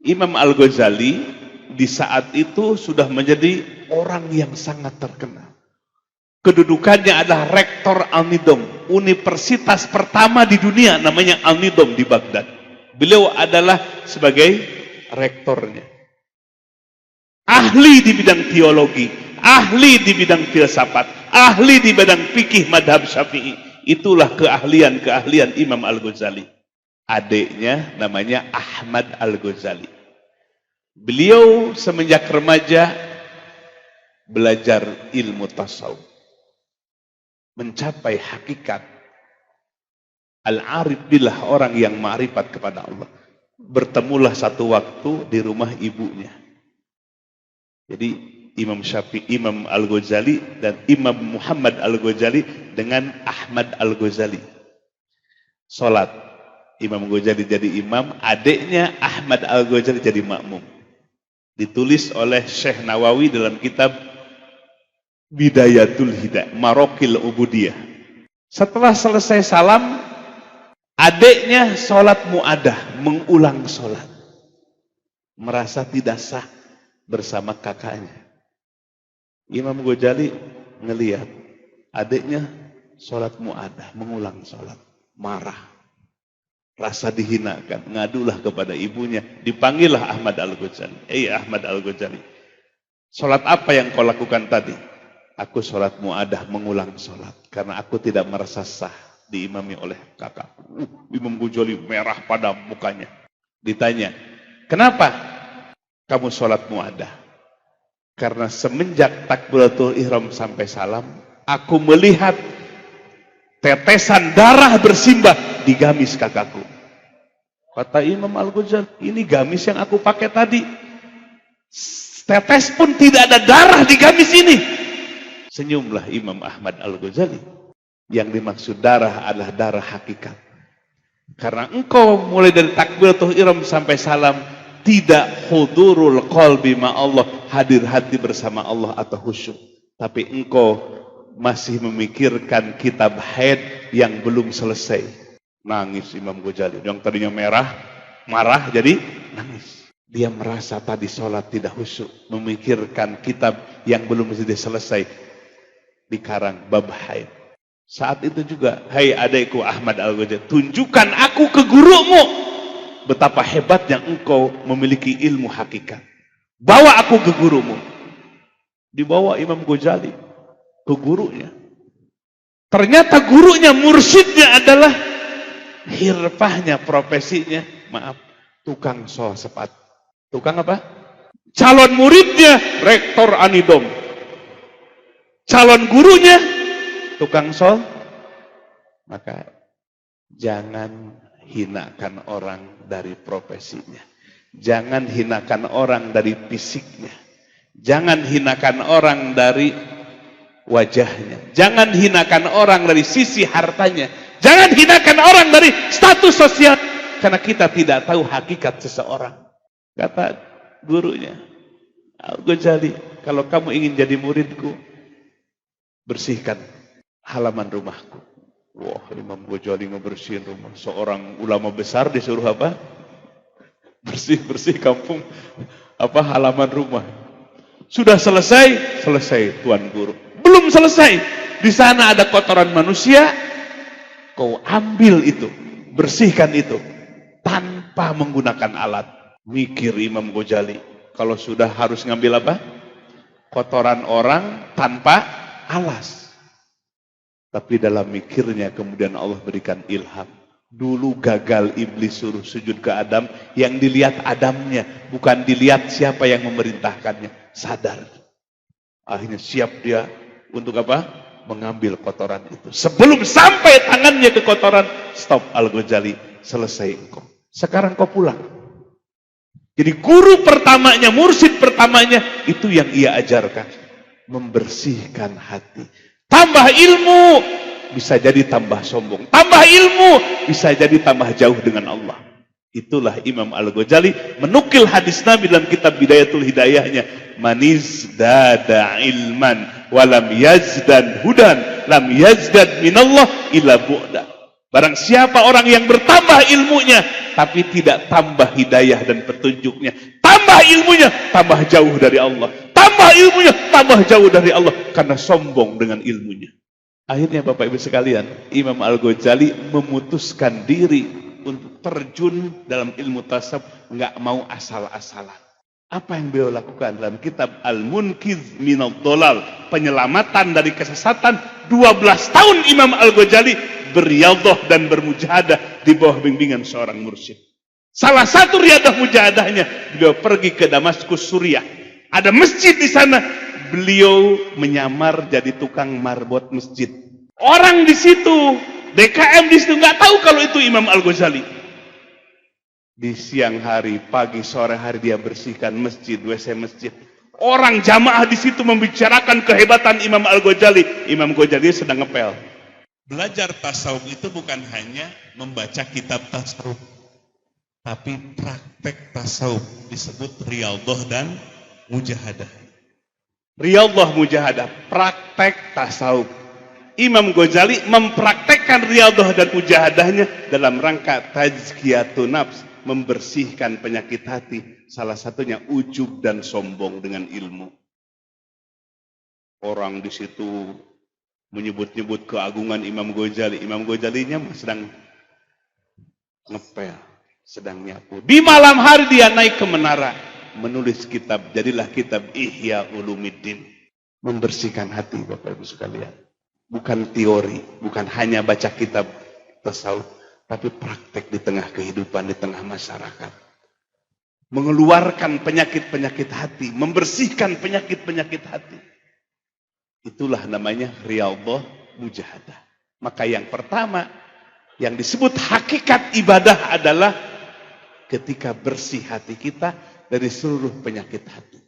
Imam Al-Ghazali di saat itu sudah menjadi orang yang sangat terkenal. Kedudukannya adalah rektor Al-Nidom, universitas pertama di dunia namanya Al-Nidom di Baghdad. Beliau adalah sebagai rektornya. Ahli di bidang teologi, ahli di bidang filsafat, ahli di bidang fikih madhab Syafi'i. Itulah keahlian Imam Al-Ghazali. Adiknya namanya Ahmad Al-Ghazali. Beliau semenjak remaja belajar ilmu tasawuf, mencapai hakikat al-arif billah, orang yang ma'rifat kepada Allah. Bertemulah satu waktu di rumah ibunya. Jadi Imam Syafi'i, Imam Al-Ghazali dan Imam Muhammad Al-Ghazali dengan Ahmad Al-Ghazali salat. Imam Ghazali jadi imam, adiknya Ahmad Al-Ghazali jadi makmum. Ditulis oleh Syekh Nawawi dalam kitab Bidayatul Hidayah, Marokil Ubudiyah. Setelah selesai salam, adiknya sholat mu'adah, mengulang sholat. Merasa tidak sah bersama kakaknya. Imam Ghazali ngelihat adiknya sholat mu'adah, mengulang sholat. Marah. Rasa dihinakan. Ngadulah kepada ibunya. Dipanggillah Ahmad Al-Ghazali. Ahmad Al-Ghazali, sholat apa yang kau lakukan tadi? Aku sholat mu'adah, mengulang sholat. Karena aku tidak merasa sah diimami oleh kakak. Imam Ghazali merah pada mukanya. Ditanya, kenapa kamu sholat mu'adah? Karena semenjak takbiratul ihram sampai salam, aku melihat tetesan darah bersimbah di gamis kakakku. Kata Imam Al-Ghazali, ini gamis yang aku pakai tadi. Tetes pun tidak ada darah di gamis ini. Senyumlah Imam Ahmad Al-Ghazali. Yang dimaksud darah adalah darah hakikat. Karena engkau mulai dari takbiratul ihram sampai salam tidak hudurul qalbi ma Allah, hadir hati bersama Allah atau khusyuk, tapi engkau masih memikirkan kitab haid yang belum selesai. Nangis Imam Ghazali, yang tadinya marah jadi nangis. Dia merasa tadi sholat tidak khusyuk, memikirkan kitab yang belum selesai dikarang bab haid. Saat itu juga, hai adikku Ahmad Al-Ghazali, tunjukkan aku ke gurumu betapa hebatnya engkau memiliki ilmu hakikat. Bawa aku ke gurumu. Dibawa Imam Ghazali ke gurunya. Ternyata gurunya, mursyidnya adalah hirfahnya, profesinya, tukang sol sepatu. Tukang apa? Calon muridnya rektor Anidom. Calon gurunya tukang sol. Maka jangan hinakan orang dari profesinya. Jangan hinakan orang dari fisiknya. Jangan hinakan orang dari wajahnya. Jangan hinakan orang dari sisi hartanya. Jangan hinakan orang dari status sosial. Karena kita tidak tahu hakikat seseorang. Kata gurunya, Al-Ghazali, kalau kamu ingin jadi muridku, bersihkan halaman rumahku. Wah, Imam Ghazali ngebersihin rumah. Seorang ulama besar disuruh apa? Bersih-bersih kampung, halaman rumah. Sudah selesai? Selesai, Tuan Guru. Belum selesai. Di sana ada kotoran manusia. Kau ambil itu, bersihkan itu tanpa menggunakan alat. Mikir Imam Ghazali, kalau sudah harus ngambil apa? Kotoran orang tanpa alas. Tapi dalam mikirnya kemudian Allah berikan ilham. Dulu gagal iblis suruh sujud ke Adam, yang dilihat Adamnya, bukan dilihat siapa yang memerintahkannya. Sadar. Akhirnya siap dia untuk apa? Mengambil kotoran itu. Sebelum sampai tangannya ke kotoran, stop Al-Ghazali, selesai engkau. Sekarang kau pulang. Jadi guru pertamanya, mursyid pertamanya, itu yang ia ajarkan. Membersihkan hati. Tambah ilmu, bisa jadi tambah sombong. Tambah ilmu, bisa jadi tambah jauh dengan Allah. Itulah Imam Al-Ghazali menukil hadis Nabi dalam kitab Bidayatul Hidayahnya. Manizdada ilman walam yazdan hudan lam yazdad minallah illa bu'da. Barang siapa orang yang bertambah ilmunya tapi tidak tambah hidayah dan petunjuknya. Tambah ilmunya, tambah jauh dari Allah. Tambah ilmunya, tambah jauh dari Allah. Karena sombong dengan ilmunya. Akhirnya Bapak Ibu sekalian, Imam Al-Ghazali memutuskan diri untuk terjun dalam ilmu tasawuf, nggak mau asal-asalan. Apa yang beliau lakukan dalam kitab Al-Munqidh Minadh Dhalal, penyelamatan dari kesesatan, 12 tahun Imam Al-Ghazali beriyadah dan bermujahadah di bawah bimbingan seorang mursyid. Salah satu riyadah mujahadahnya, beliau pergi ke Damaskus, Suriah. Ada masjid di sana, beliau menyamar jadi tukang marbot masjid. Orang di situ, DKM di situ nggak tahu kalau itu Imam Al-Ghazali. Di siang hari, pagi, sore hari dia bersihkan masjid, WC masjid. Orang jamaah di situ membicarakan kehebatan Imam Al-Ghazali. Imam Ghazali sedang ngepel. Belajar tasawuf itu bukan hanya membaca kitab tasawuf, tapi praktek tasawuf disebut riyadhah dan mujahadah. Riyadhah mujahadah, praktek tasawuf. Imam Ghazali mempraktekkan riyadhah dan mujahadahnya dalam rangka tazkiyatun nafs, membersihkan penyakit hati, salah satunya ujub dan sombong dengan ilmu. Orang di situ menyebut-nyebut keagungan Imam Ghazali. Imam Ghazalinya sedang ngepel, sedang nyapu. Di malam hari dia naik ke menara, menulis kitab, jadilah kitab Ihya Ulumiddin. Membersihkan hati Bapak Ibu sekalian. Bukan teori, bukan hanya baca kitab tasawuf, tapi praktek di tengah kehidupan, di tengah masyarakat. Mengeluarkan penyakit-penyakit hati, membersihkan penyakit-penyakit hati. Itulah namanya riyadhah mujahadah. Maka yang pertama, yang disebut hakikat ibadah adalah ketika bersih hati kita dari seluruh penyakit hati.